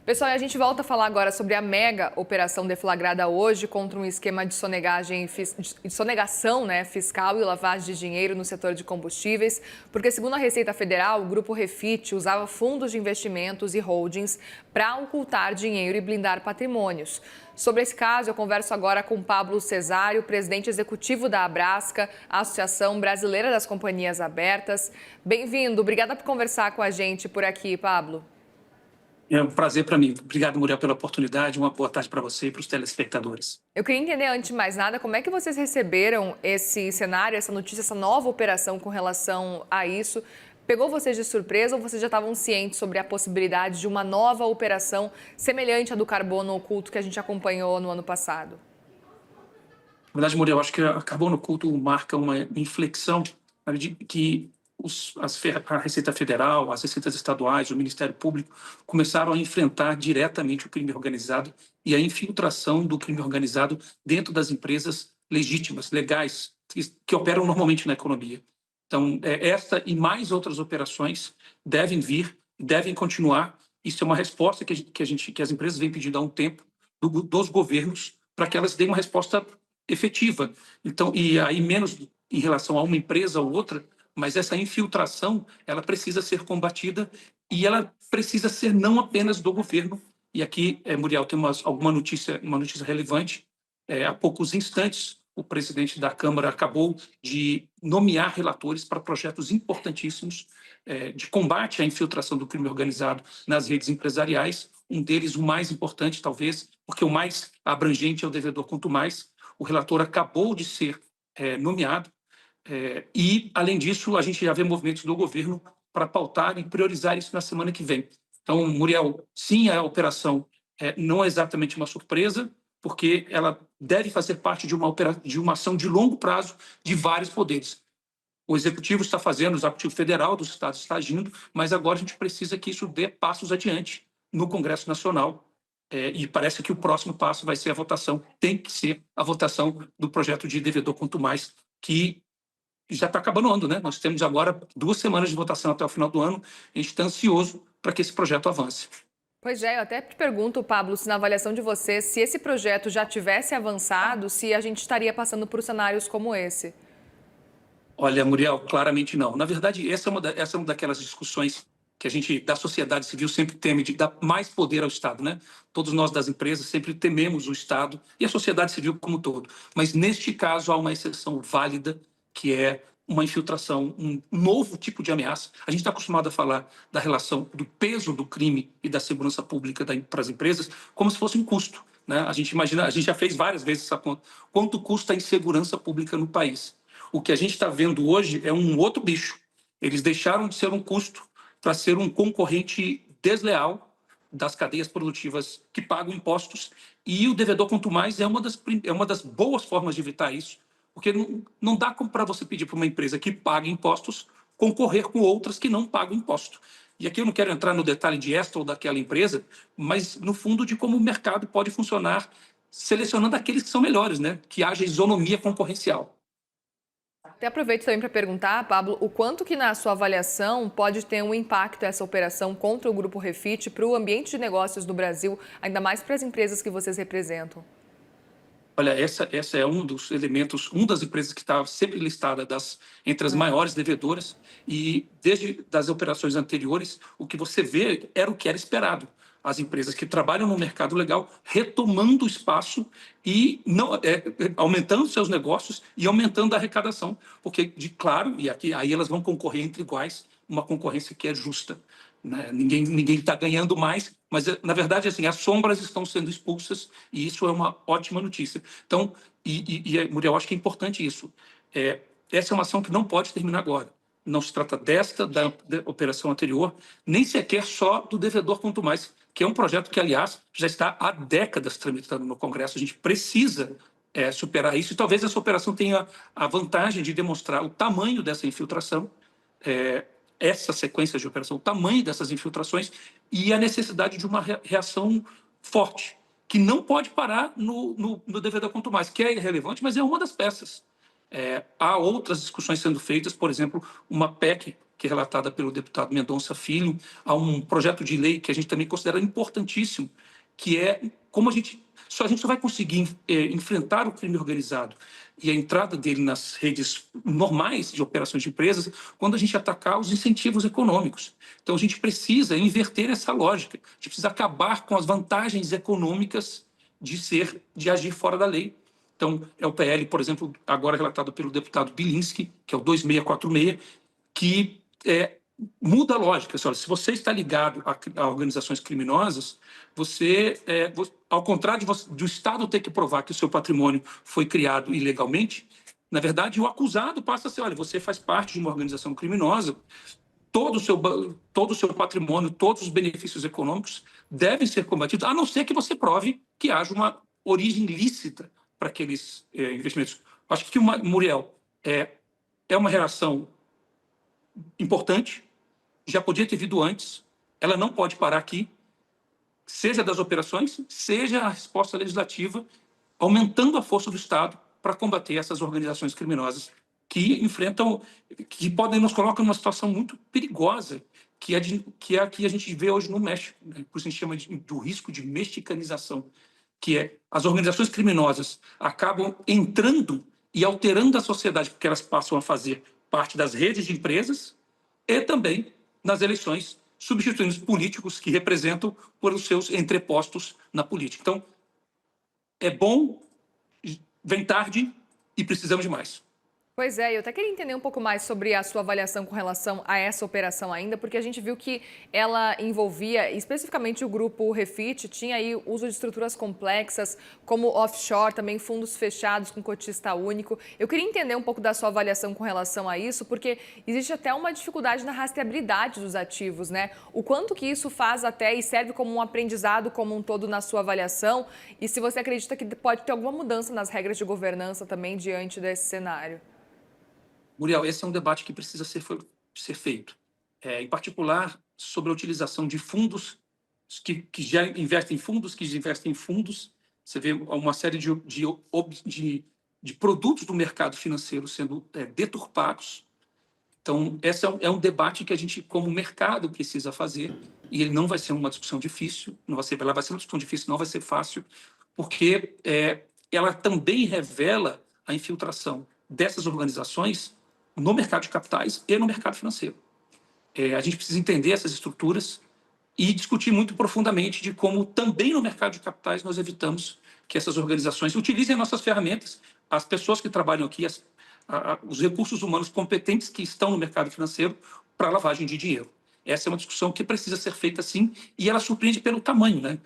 Pessoal, e a gente volta a falar agora sobre a mega operação deflagrada hoje contra um esquema de sonegação, né, fiscal e lavagem de dinheiro no setor de combustíveis, porque, segundo a Receita Federal, o Grupo Refit usava fundos de investimentos e holdings para ocultar dinheiro e blindar patrimônios. Sobre esse caso, eu converso agora com Pablo Cesário, presidente executivo da Abrasca, a Associação Brasileira das Companhias Abertas. Bem-vindo, obrigada por conversar com a gente por aqui, Pablo. É um prazer para mim. Obrigado, Muriel, pela oportunidade. Uma boa tarde para você e para os telespectadores. Eu queria entender, antes de mais nada, como é que vocês receberam esse cenário, essa notícia, essa nova operação com relação a isso? Pegou vocês de surpresa ou vocês já estavam cientes sobre a possibilidade de uma nova operação semelhante à do carbono oculto que a gente acompanhou no ano passado? Na verdade, Muriel, acho que a Carbono Oculto marca uma inflexão, sabe, de que a Receita Federal, as receitas estaduais, o Ministério Público começaram a enfrentar diretamente o crime organizado e a infiltração do crime organizado dentro das empresas legítimas, legais, que operam normalmente na economia. Então, esta e mais outras operações devem vir, devem continuar. Isso é uma resposta que as empresas vêm pedindo há um tempo dos governos para que elas deem uma resposta efetiva. Então, e aí menos em relação a uma empresa ou outra, mas essa infiltração, ela precisa ser combatida e ela precisa ser não apenas do governo. E aqui, Muriel, tem uma notícia relevante. Há poucos instantes, o presidente da Câmara acabou de nomear relatores para projetos importantíssimos de combate à infiltração do crime organizado nas redes empresariais. Um deles, o mais importante, talvez, porque o mais abrangente é o devedor quanto mais. O relator acabou de ser nomeado. E, além disso, a gente já vê movimentos do governo para pautar e priorizar isso na semana que vem. Então, Muriel, sim, a operação não é exatamente uma surpresa, porque ela deve fazer parte de uma ação de longo prazo de vários poderes. O Executivo está fazendo, o Executivo Federal dos Estados está agindo, mas agora a gente precisa que isso dê passos adiante no Congresso Nacional. E parece que o próximo passo vai ser a votação, tem que ser a votação do projeto de devedor quanto mais, que já está acabando o ano, né? Nós temos agora 2 semanas de votação até o final do ano. A gente está ansioso para que esse projeto avance. Pois é, eu até te pergunto, Pablo, se na avaliação de vocês, se esse projeto já tivesse avançado, se a gente estaria passando por cenários como esse. Olha, Muriel, claramente não. Na verdade, essa é uma daquelas discussões que a gente, da sociedade civil, sempre teme de dar mais poder ao Estado, né? Todos nós das empresas sempre tememos o Estado e a sociedade civil como um todo. Mas, neste caso, há uma exceção válida, que é uma infiltração, um novo tipo de ameaça. A gente está acostumado a falar da relação do peso do crime e da segurança pública para as empresas como se fosse um custo, né? A gente imagina, a gente já fez várias vezes essa conta. Quanto custa a insegurança pública no país? O que a gente está vendo hoje é um outro bicho. Eles deixaram de ser um custo para ser um concorrente desleal das cadeias produtivas que pagam impostos. E o devedor quanto mais é uma das boas formas de evitar isso, porque não dá para você pedir para uma empresa que paga impostos concorrer com outras que não pagam imposto. E aqui eu não quero entrar no detalhe de esta ou daquela empresa, mas no fundo de como o mercado pode funcionar selecionando aqueles que são melhores, né? Que haja isonomia concorrencial. Até aproveito também para perguntar, Pablo, o quanto que na sua avaliação pode ter um impacto essa operação contra o Grupo Refit para o ambiente de negócios do Brasil, ainda mais para as empresas que vocês representam? Olha, essa é um dos elementos, uma das empresas que está sempre listada entre as maiores devedoras, e desde das operações anteriores, o que você vê era o que era esperado. As empresas que trabalham no mercado legal retomando o espaço e não aumentando seus negócios e aumentando a arrecadação, porque, claro, e aqui aí elas vão concorrer entre iguais, uma concorrência que é justa, né? Ninguém está ganhando mais, mas na verdade assim as sombras estão sendo expulsas e isso é uma ótima notícia. Então, Muriel, acho que é importante isso. Essa é uma ação que não pode terminar agora. Não se trata da operação anterior, nem sequer só do devedor quanto mais, que é um projeto que, aliás, já está há décadas tramitando no Congresso. A gente precisa superar isso e talvez essa operação tenha a vantagem de demonstrar o tamanho dessa infiltração, essa sequência de operação, o tamanho dessas infiltrações e a necessidade de uma reação forte, que não pode parar no devedor quanto mais, que é irrelevante, mas é uma das peças. Há outras discussões sendo feitas, por exemplo, uma PEC que é relatada pelo deputado Mendonça Filho, há um projeto de lei que a gente também considera importantíssimo, que é como a gente só vai conseguir enfrentar o crime organizado e a entrada dele nas redes normais de operações de empresas quando a gente atacar os incentivos econômicos. Então, a gente precisa inverter essa lógica, a gente precisa acabar com as vantagens econômicas de agir fora da lei. Então, é o PL, por exemplo, agora relatado pelo deputado Bilinski, que é o 2646, que muda a lógica. Se você está ligado a organizações criminosas, ao contrário do Estado ter que provar que o seu patrimônio foi criado ilegalmente, na verdade, o acusado passa a ser, olha, você faz parte de uma organização criminosa, todo o seu patrimônio, todos os benefícios econômicos devem ser combatidos, a não ser que você prove que haja uma origem lícita para aqueles investimentos. Acho que Muriel é uma relação importante, já podia ter vindo antes, ela não pode parar aqui, seja das operações, seja a resposta legislativa, aumentando a força do Estado para combater essas organizações criminosas que podem nos colocar numa situação muito perigosa, que é a que a gente vê hoje no México, né? Por isso a gente chama do risco de mexicanização, que é as organizações criminosas acabam entrando e alterando a sociedade, porque elas passam a fazer parte das redes de empresas e também nas eleições, substituindo os políticos que representam por os seus entrepostos na política. Então, é bom, vem tarde e precisamos de mais. Pois é, eu até queria entender um pouco mais sobre a sua avaliação com relação a essa operação ainda, porque a gente viu que ela envolvia especificamente o grupo Refit, tinha aí uso de estruturas complexas, como offshore, também fundos fechados com cotista único. Eu queria entender um pouco da sua avaliação com relação a isso, porque existe até uma dificuldade na rastreabilidade dos ativos, né? O quanto que isso faz até e serve como um aprendizado como um todo na sua avaliação, e se você acredita que pode ter alguma mudança nas regras de governança também diante desse cenário. Muriel, esse é um debate que precisa ser feito, em particular sobre a utilização de fundos que já investem em fundos, que investem em fundos. Você vê uma série de produtos do mercado financeiro sendo deturpados. Então, esse é um debate que a gente, como mercado, precisa fazer, e ele não vai ser uma discussão difícil, ela vai ser uma discussão difícil, não vai ser fácil, porque ela também revela a infiltração dessas organizações no mercado de capitais e no mercado financeiro. A gente precisa entender essas estruturas e discutir muito profundamente de como também no mercado de capitais nós evitamos que essas organizações utilizem nossas ferramentas, as pessoas que trabalham aqui, os recursos humanos competentes que estão no mercado financeiro para lavagem de dinheiro. Essa é uma discussão que precisa ser feita sim, e ela surpreende pelo tamanho, né?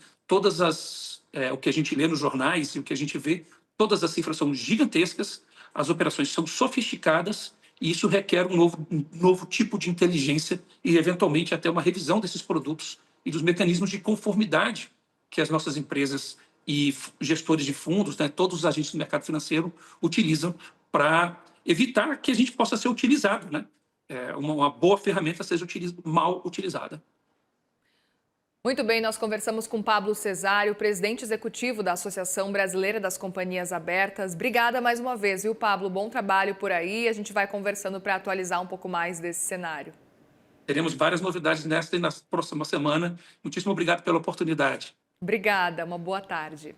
O que a gente lê nos jornais e o que a gente vê, todas as cifras são gigantescas, as operações são sofisticadas, e isso requer um novo tipo de inteligência e, eventualmente, até uma revisão desses produtos e dos mecanismos de conformidade que as nossas empresas e gestores de fundos, né, todos os agentes do mercado financeiro, utilizam para evitar que a gente possa ser utilizado, né? Uma boa ferramenta seja mal utilizada. Muito bem, nós conversamos com Pablo Cesário, presidente executivo da Associação Brasileira das Companhias Abertas. Obrigada mais uma vez, viu, Pablo? Bom trabalho por aí. A gente vai conversando para atualizar um pouco mais desse cenário. Teremos várias novidades nesta e na próxima semana. Muitíssimo obrigado pela oportunidade. Obrigada, uma boa tarde.